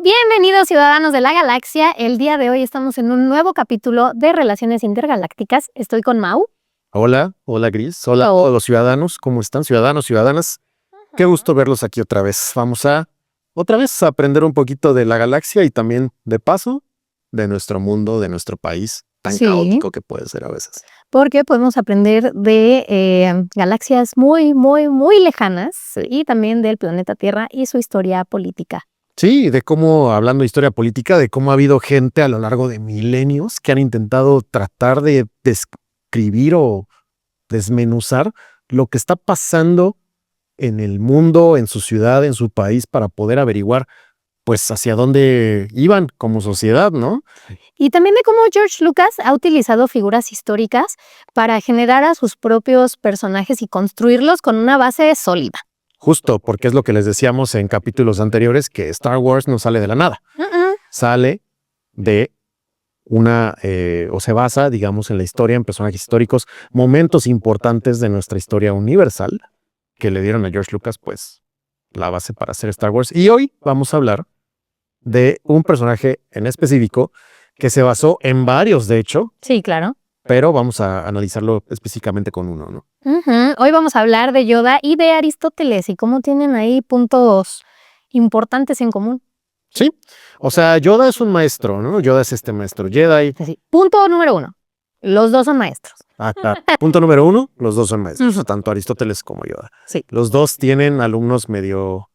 Bienvenidos ciudadanos de la galaxia. El día de hoy estamos en un nuevo capítulo de Relaciones Intergalácticas. Estoy con Mau. Hola Gris. Hola a todos los ciudadanos. ¿Cómo están, ciudadanos, ciudadanas? Qué gusto verlos aquí otra vez. Vamos a otra vez a aprender un poquito de la galaxia y también, de paso, de nuestro mundo, de nuestro país, tan caótico que puede ser a veces. Porque podemos aprender de galaxias muy, muy, muy lejanas y también del planeta Tierra y su historia política. Sí, de cómo, hablando de historia política, de cómo ha habido gente a lo largo de milenios que han intentado tratar de describir o desmenuzar lo que está pasando en el mundo, en su ciudad, en su país, para poder averiguar, pues, hacia dónde iban como sociedad, ¿no? Y también de cómo George Lucas ha utilizado figuras históricas para generar a sus propios personajes y construirlos con una base sólida. Justo, porque es lo que les decíamos en capítulos anteriores, que Star Wars no sale de la nada. Sale de una, o se basa, digamos, en la historia, en personajes históricos, momentos importantes de nuestra historia universal, que le dieron a George Lucas, pues, la base para hacer Star Wars. Y hoy vamos a hablar de un personaje en específico que se basó en varios, de hecho. Sí, claro. Pero vamos a analizarlo específicamente con uno, ¿no? Hoy vamos a hablar de Yoda y de Aristóteles y cómo tienen ahí puntos importantes en común. Sí, o sea, Yoda es un maestro, ¿no? Yoda es este maestro Jedi. Sí. Punto número 1, los dos son maestros. Claro. Punto número 1, los dos son maestros, tanto Aristóteles como Yoda. Sí. Los dos tienen alumnos medio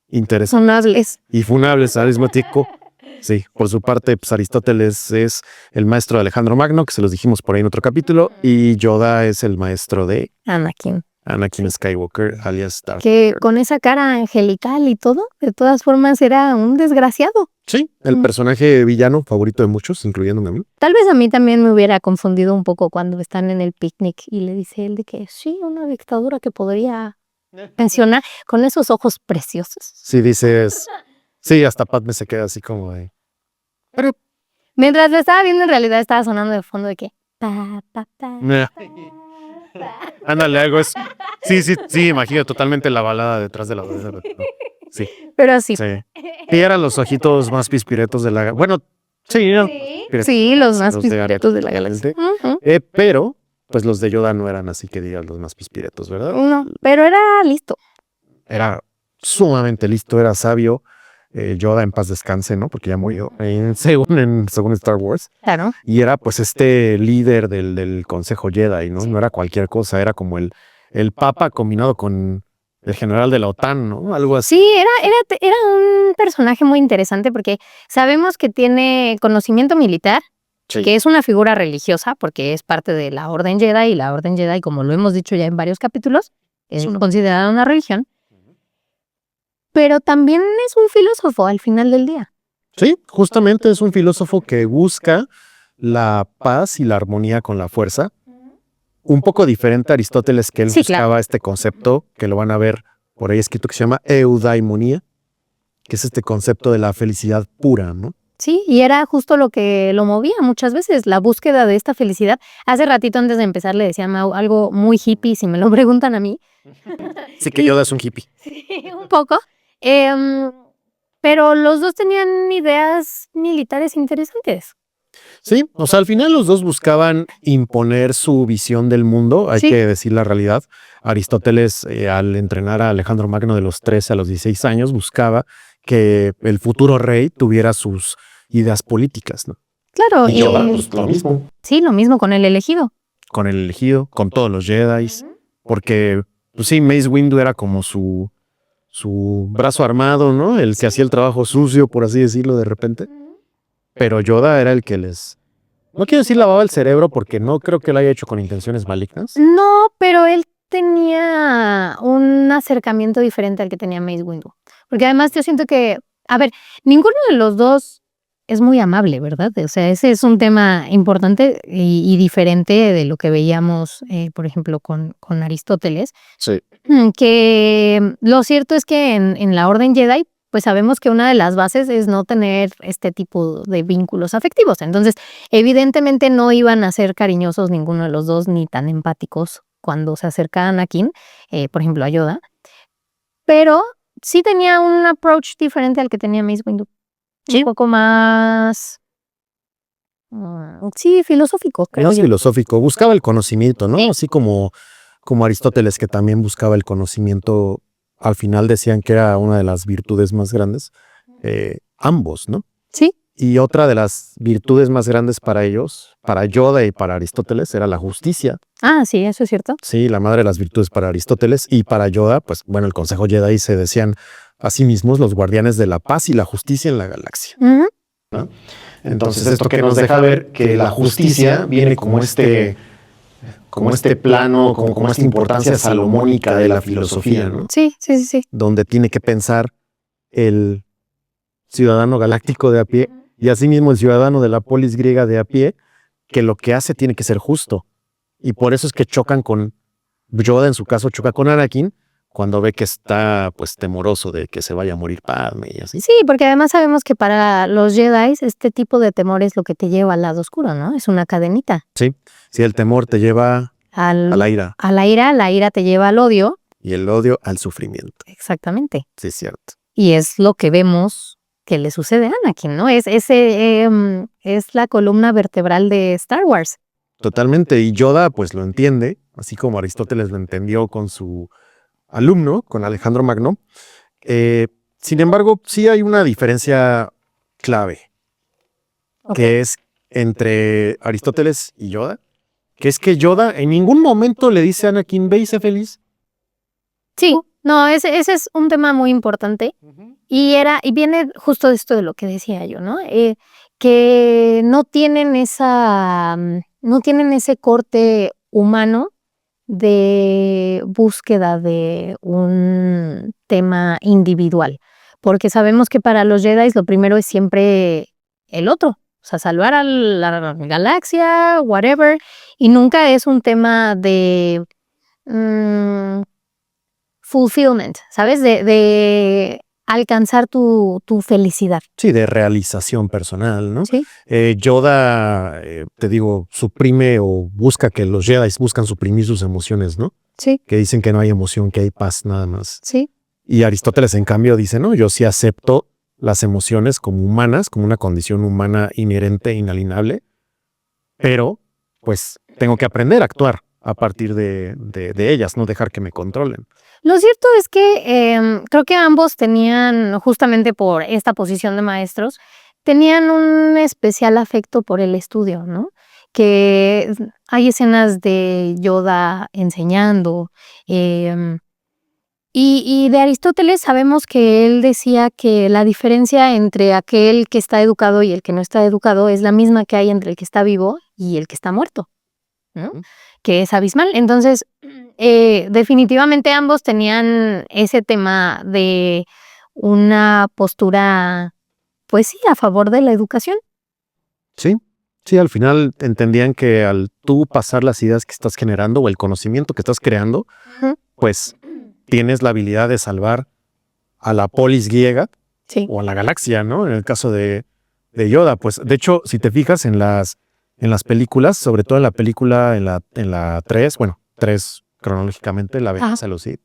interesantes. Funables. Y funables al mismo tiempo. Sí, por su parte, pues Aristóteles es el maestro de Alejandro Magno, que se los dijimos por ahí en otro capítulo, y Yoda es el maestro de Anakin Skywalker, alias Darth. Que con esa cara angelical y todo, de todas formas era un desgraciado. Sí, el personaje villano favorito de muchos, incluyéndome a mí. Tal vez a mí también me hubiera confundido un poco cuando están en el picnic y le dice él de que sí, una dictadura que podría mencionar con esos ojos preciosos. Sí, dices... Sí, hasta Padme se queda así como de... Pero mientras lo estaba viendo, en realidad estaba sonando de fondo de que... Ándale, algo es... Sí, imagino totalmente la balada detrás de la... Sí. Pero sí. Y eran los ojitos más pispiretos de la... Bueno, sí, ¿no? Sí, los más pispiretos de la galaxia. Pero, pues los de Yoda no eran así que digan los más pispiretos, ¿verdad? No, pero era listo. Era sumamente listo, era sabio. Yoda en paz descanse, ¿no? Porque ya murió, según Star Wars. Claro. Y era pues este líder del Consejo Jedi, ¿no? No era cualquier cosa, era como el papa combinado con el general de la OTAN, ¿no? Algo así. Sí, era un personaje muy interesante porque sabemos que tiene conocimiento militar, que es una figura religiosa porque es parte de la Orden Jedi, y la Orden Jedi, como lo hemos dicho ya en varios capítulos, es considerada una religión. Pero también es un filósofo al final del día. Sí, justamente es un filósofo que busca la paz y la armonía con la fuerza. Un poco diferente a Aristóteles, que él buscaba este concepto, que lo van a ver por ahí escrito, que se llama eudaimonía, que es este concepto de la felicidad pura, ¿no? Sí, y era justo lo que lo movía muchas veces, la búsqueda de esta felicidad. Hace ratito antes de empezar le decía a Mau algo muy hippie, si me lo preguntan a mí. Sí, que Yoda es un hippie. Sí, un poco. Pero los dos tenían ideas militares interesantes. Sí, o sea, al final los dos buscaban imponer su visión del mundo, hay que decir la realidad. Aristóteles, al entrenar a Alejandro Magno de los 13 a los 16 años, buscaba que el futuro rey tuviera sus ideas políticas, ¿no? Claro. Y Yoda, pues, lo mismo. Sí, lo mismo con el elegido. Con el elegido, con todos los Jedis, porque, pues sí, Mace Windu era como su brazo armado, ¿no? El que hacía el trabajo sucio, por así decirlo, de repente. Pero Yoda era el que les... No quiero decir lavaba el cerebro porque no creo que lo haya hecho con intenciones malignas. No, pero él tenía un acercamiento diferente al que tenía Mace Windu. Porque además yo siento que, a ver, ninguno de los dos es muy amable, ¿verdad? O sea, ese es un tema importante y diferente de lo que veíamos, por ejemplo, con Aristóteles. Sí. Que lo cierto es que en la Orden Jedi, pues sabemos que una de las bases es no tener este tipo de vínculos afectivos. Entonces, evidentemente no iban a ser cariñosos ninguno de los dos, ni tan empáticos cuando se acerca a Anakin, por ejemplo, a Yoda. Pero sí tenía un approach diferente al que tenía Mace Windu. un poco más, sí, filosófico, creo Más yo. filosófico, buscaba el conocimiento, ¿no? Sí. Así como Aristóteles, que también buscaba el conocimiento, al final decían que era una de las virtudes más grandes, ambos, ¿no? Sí. Y otra de las virtudes más grandes para ellos, para Yoda y para Aristóteles, era la justicia. Ah, sí, eso es cierto. Sí, la madre de las virtudes para Aristóteles, y para Yoda, pues bueno, el Consejo Jedi se decían a sí mismos los guardianes de la paz y la justicia en la galaxia. Ujú. ¿No? Entonces, esto que nos deja ver que la justicia viene como este plano, como esta importancia salomónica de la filosofía, ¿no? Sí, sí, sí, sí. Donde tiene que pensar el ciudadano galáctico de a pie y asimismo el ciudadano de la polis griega de a pie, que lo que hace tiene que ser justo. Y por eso es que chocan con Yoda, en su caso choca con Anakin, cuando ve que está pues temeroso de que se vaya a morir Padme y así. Sí, porque además sabemos que para los Jedi este tipo de temor es lo que te lleva al lado oscuro, ¿no? Es una cadenita. Sí, si el temor te lleva a la ira. A la ira te lleva al odio. Y el odio al sufrimiento. Exactamente. Sí, es cierto. Y es lo que vemos que le sucede a Anakin, ¿no? Es la columna vertebral de Star Wars. Totalmente, y Yoda pues lo entiende, así como Aristóteles lo entendió con su alumno, con Alejandro Magno. Sin embargo, sí hay una diferencia clave, que es entre Aristóteles y Yoda, que es que Yoda en ningún momento le dice a Anakin, ve y sé feliz. Sí, no, ese es un tema muy importante. Y viene justo de esto de lo que decía yo, ¿no? Que no tienen ese corte humano de búsqueda de un tema individual. Porque sabemos que para los Jedi lo primero es siempre el otro. O sea, salvar a la galaxia, whatever. Y nunca es un tema de fulfillment, ¿sabes? De alcanzar tu felicidad. Sí, de realización personal, ¿no? Sí. Yoda, te digo, suprime o busca que los Jedi buscan suprimir sus emociones, ¿no? Sí. Que dicen que no hay emoción, que hay paz nada más. Sí. Y Aristóteles, en cambio, dice, no, yo sí acepto las emociones como humanas, como una condición humana inherente e inalienable, pero pues tengo que aprender a actuar a partir de ellas, no dejar que me controlen. Lo cierto es que creo que ambos tenían, justamente por esta posición de maestros, tenían un especial afecto por el estudio, ¿no? Que hay escenas de Yoda enseñando, y de Aristóteles sabemos que él decía que la diferencia entre aquel que está educado y el que no está educado es la misma que hay entre el que está vivo y el que está muerto, ¿no? Que es abismal. Entonces, definitivamente ambos tenían ese tema de una postura, pues sí, a favor de la educación. Sí, al final entendían que al tú pasar las ideas que estás generando o el conocimiento que estás creando, pues tienes la habilidad de salvar a la polis griega o a la galaxia, ¿no? En el caso de Yoda, pues de hecho, si te fijas en las películas, sobre todo en la película, en la 3, bueno, 3 cronológicamente, la venganza de los Sith,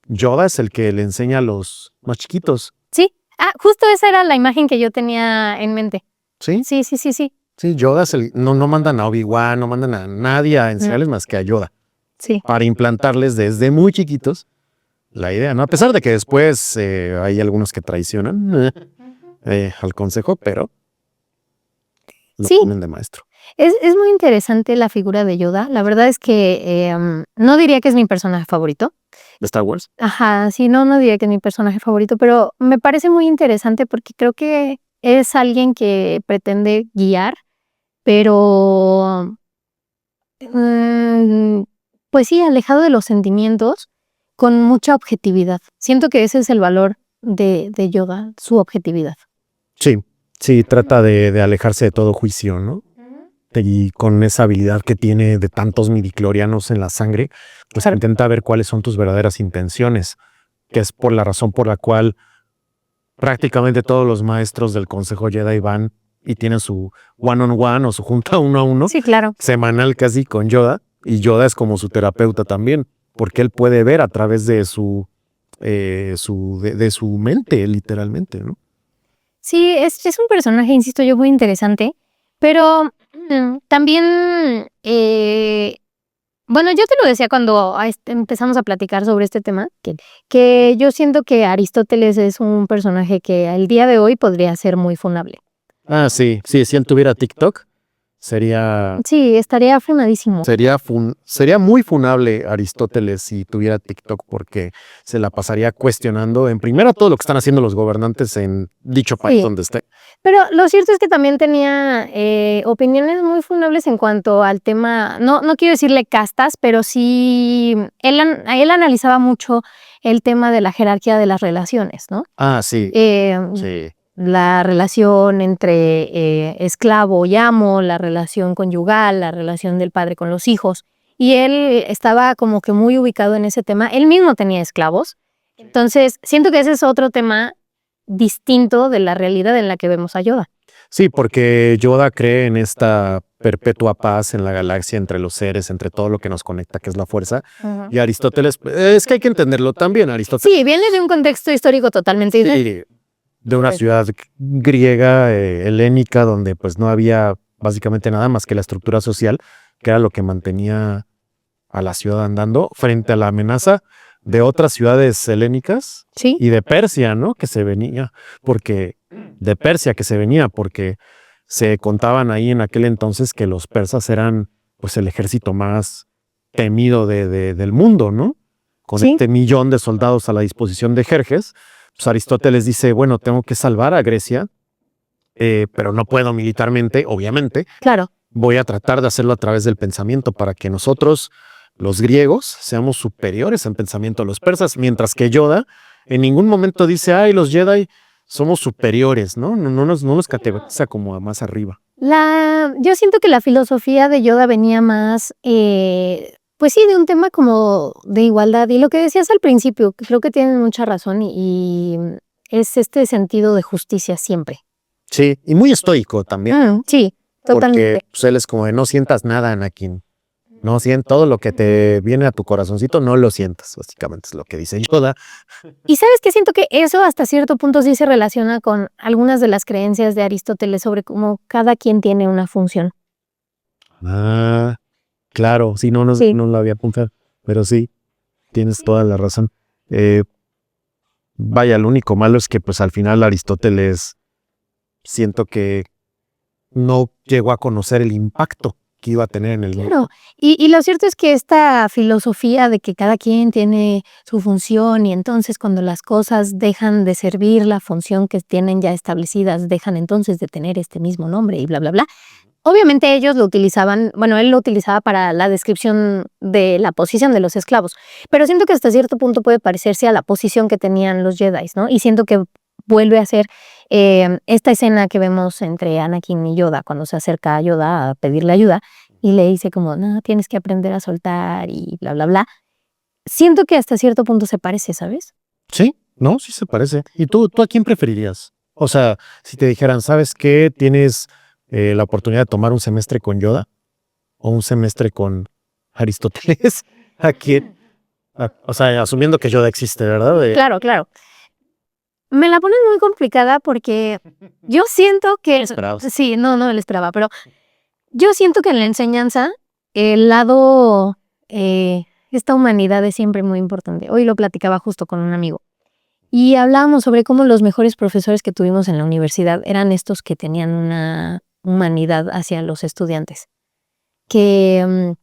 Yoda es el que le enseña a los más chiquitos. Sí, justo esa era la imagen que yo tenía en mente. ¿Sí? Sí. Sí, Yoda es no mandan a Obi-Wan, no mandan a nadie a enseñarles más que a Yoda. Sí. Para implantarles desde muy chiquitos la idea, ¿no? A pesar de que después hay algunos que traicionan al consejo, pero lo ponen de maestro. Es muy interesante la figura de Yoda. La verdad es que no diría que es mi personaje favorito. ¿De Star Wars? Ajá, sí, no diría que es mi personaje favorito, pero me parece muy interesante porque creo que es alguien que pretende guiar, pero pues sí, alejado de los sentimientos, con mucha objetividad. Siento que ese es el valor de Yoda, su objetividad. Sí, trata de alejarse de todo juicio, ¿no? Y con esa habilidad que tiene de tantos midichlorianos en la sangre, pues intenta ver cuáles son tus verdaderas intenciones, que es por la razón por la cual prácticamente todos los maestros del Consejo Jedi van y tienen su one-on-one o su junta uno a uno, sí, claro, semanal casi con Yoda, y Yoda es como su terapeuta también, porque él puede ver a través de su mente, literalmente, ¿no? Sí, es un personaje, insisto yo, muy interesante, pero también, bueno, yo te lo decía cuando empezamos a platicar sobre este tema, que yo siento que Aristóteles es un personaje que al día de hoy podría ser muy funable. Ah, sí, si él tuviera TikTok, sería... Sí, estaría funadísimo. Sería muy funable Aristóteles si tuviera TikTok porque se la pasaría cuestionando en primera todo lo que están haciendo los gobernantes en dicho país donde esté. Pero lo cierto es que también tenía opiniones muy funables en cuanto al tema, no quiero decirle castas, pero sí, él analizaba mucho el tema de la jerarquía de las relaciones, ¿no? Ah, sí. Sí. La relación entre esclavo y amo, la relación conyugal, la relación del padre con los hijos. Y él estaba como que muy ubicado en ese tema. Él mismo tenía esclavos. Entonces, siento que ese es otro tema distinto de la realidad en la que vemos a Yoda. Sí, porque Yoda cree en esta perpetua paz en la galaxia entre los seres, entre todo lo que nos conecta, que es la fuerza. Y Aristóteles, es que hay que entenderlo también, Aristóteles. Sí, viene de un contexto histórico totalmente diferente. De una ciudad griega, helénica, donde pues no había básicamente nada más que la estructura social, que era lo que mantenía a la ciudad andando frente a la amenaza de otras ciudades helénicas y de Persia, ¿no? Que se venía, porque se contaban ahí en aquel entonces que los persas eran pues el ejército más temido del mundo, ¿no? Con este 1,000,000 de soldados a la disposición de Jerjes, pues Aristóteles dice, bueno, tengo que salvar a Grecia, pero no puedo militarmente, obviamente. Claro. Voy a tratar de hacerlo a través del pensamiento para que nosotros, los griegos, seamos superiores en pensamiento a los persas, mientras que Yoda en ningún momento dice, ay, los Jedi somos superiores, ¿no? No nos categoriza como a más arriba. Yo siento que la filosofía de Yoda venía más, pues sí, de un tema como de igualdad. Y lo que decías al principio, que creo que tienes mucha razón, y es este sentido de justicia siempre. Sí, y muy estoico también. Sí, totalmente. Porque pues, él es como de no sientas nada, Anakin. No sientas todo lo que te viene a tu corazoncito, no lo sientas, básicamente es lo que dice Yoda. Y sabes que siento que eso hasta cierto punto sí se relaciona con algunas de las creencias de Aristóteles sobre cómo cada quien tiene una función. Ah, claro, sí, no lo había apuntado, pero sí, tienes toda la razón. Vaya, lo único malo es que pues al final Aristóteles siento que no llegó a conocer el impacto que iba a tener en el mundo. Claro, y lo cierto es que esta filosofía de que cada quien tiene su función y entonces cuando las cosas dejan de servir la función que tienen ya establecidas, dejan entonces de tener este mismo nombre y bla, bla, bla. Obviamente ellos lo utilizaban, bueno, él lo utilizaba para la descripción de la posición de los esclavos, pero siento que hasta cierto punto puede parecerse a la posición que tenían los Jedi, ¿no? Y siento que vuelve a ser esta escena que vemos entre Anakin y Yoda, cuando se acerca a Yoda a pedirle ayuda y le dice como, no, tienes que aprender a soltar y bla, bla, bla. Siento que hasta cierto punto se parece, ¿sabes? Sí, no, sí se parece. ¿Y tú a quién preferirías? O sea, si te dijeran, ¿sabes qué? Tienes la oportunidad de tomar un semestre con Yoda o un semestre con Aristóteles. ¿A quién? O sea, asumiendo que Yoda existe, ¿verdad? Claro, claro. Me la pones muy complicada porque yo siento que... Sí, no me lo esperaba, pero yo siento que en la enseñanza el lado, esta humanidad es siempre muy importante. Hoy lo platicaba justo con un amigo y hablábamos sobre cómo los mejores profesores que tuvimos en la universidad eran estos que tenían una humanidad hacia los estudiantes, que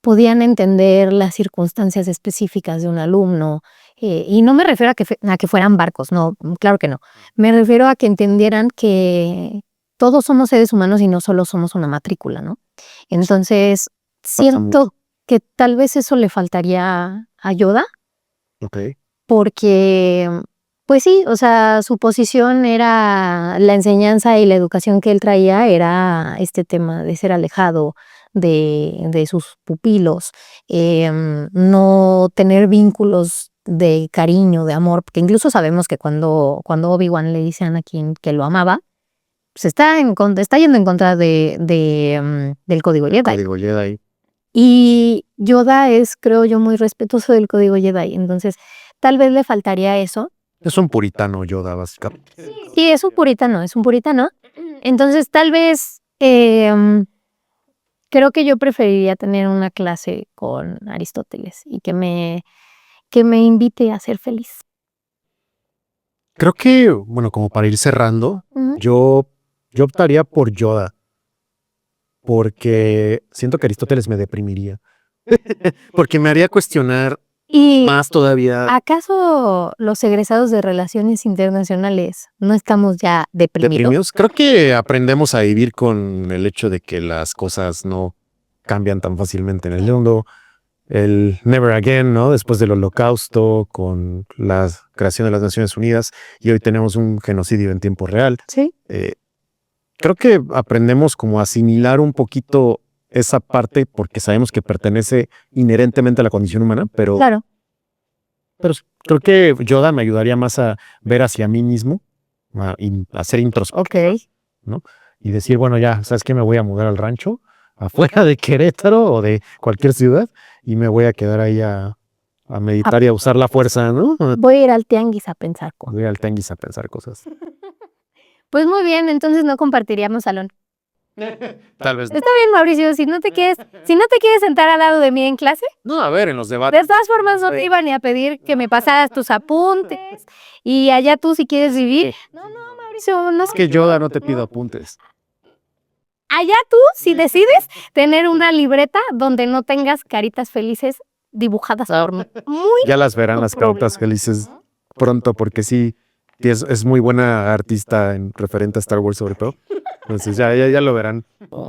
podían entender las circunstancias específicas de un alumno. Y no me refiero a que fueran barcos, no, claro que no. Me refiero a que entendieran que todos somos seres humanos y no solo somos una matrícula, ¿no? Entonces, siento que tal vez eso le faltaría a Yoda. Porque, pues sí, o sea, su posición era la enseñanza y la educación que él traía era este tema de ser alejado de sus pupilos, no tener vínculos de cariño, de amor, porque incluso sabemos que cuando Obi-Wan le dice a Anakin que lo amaba, pues está yendo en contra del Código Jedi. Y Yoda es, creo yo, muy respetuoso del Código Jedi, entonces tal vez le faltaría eso. Es un puritano Yoda, básicamente. Sí, es un puritano. Entonces, tal vez creo que yo preferiría tener una clase con Aristóteles y que me invite a ser feliz. Creo que, bueno, como para ir cerrando, yo optaría por Yoda, porque siento que Aristóteles me deprimiría, porque me haría cuestionar más todavía. ¿Acaso los egresados de Relaciones Internacionales no estamos ya deprimidos? Creo que aprendemos a vivir con el hecho de que las cosas no cambian tan fácilmente en el mundo. El Never Again, ¿no? Después del Holocausto, con la creación de las Naciones Unidas, y hoy tenemos un genocidio en tiempo real. Sí. Creo que aprendemos como a asimilar un poquito esa parte porque sabemos que pertenece inherentemente a la condición humana, pero, claro. Pero creo que Yoda me ayudaría más a ver hacia mí mismo, a ser introspectivo, ¿no? Y decir, bueno, ya, ¿sabes qué? Me voy a mudar al rancho, afuera de Querétaro o de cualquier ciudad, y me voy a quedar ahí a meditar y a usar la fuerza, ¿no? Voy a ir al tianguis a pensar cosas. Voy al tianguis a pensar cosas. Pues muy bien, entonces no compartiríamos salón. Tal vez. Está bien, Mauricio, si no te quieres sentar al lado de mí en clase. No, a ver, en los debates. De todas formas, no te iba ni a pedir que me pasaras tus apuntes y allá tú si quieres vivir. No, Mauricio, no. Es que Yoda no te pido apuntes. Allá tú, si decides tener una libreta donde no tengas caritas felices dibujadas por mí. Ya las verán las caritas felices pronto, porque sí, es muy buena artista en referente a Star Wars sobre todo. Entonces ya lo verán.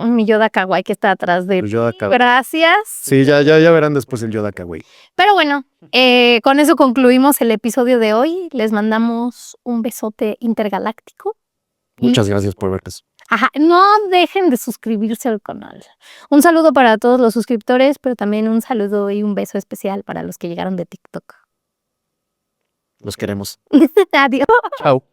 Mi Yoda Kawaii que está atrás de mí. Gracias. Sí, ya verán después el Yoda Kawaii. Pero bueno, con eso concluimos el episodio de hoy. Les mandamos un besote intergaláctico. Muchas gracias por vernos. Ajá, no dejen de suscribirse al canal. Un saludo para todos los suscriptores, pero también un saludo y un beso especial para los que llegaron de TikTok. Los queremos. Adiós. Chao.